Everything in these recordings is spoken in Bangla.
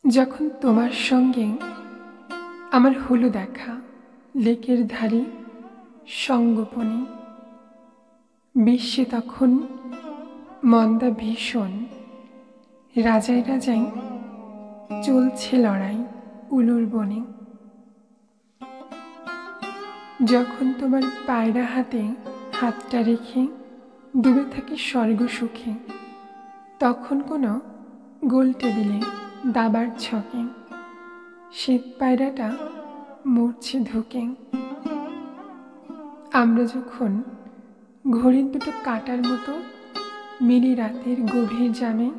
যখন তোমার সঙ্গে আমার হলো দেখা লেকের ধারে সঙ্গোপনে, বিশ্বে তখন মন্দা ভীষণ, রাজায় রাজায় চলছে লড়াই উলুর বনে। যখন তোমার পায়রা হাতে হাতটা রেখে ডুবে থাকি স্বর্গ সুখে, তখন কোনো গোল টেবিলে দাবার ছকে শ্বেত পায়রাটা মরছে ধুকে। আমরা যখন ঘড়ির দুটো কাটার মতো মিলি রাতের গভীর জামে,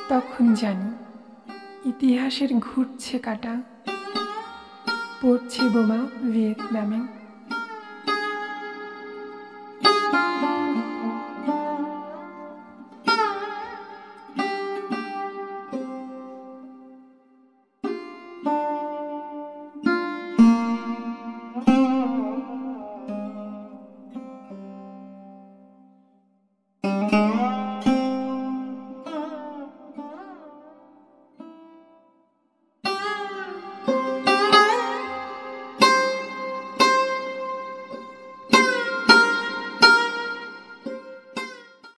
তখন জানি ইতিহাসের ঘুরছে কাটা, পড়ছে বোমা ভিয়েতনামে।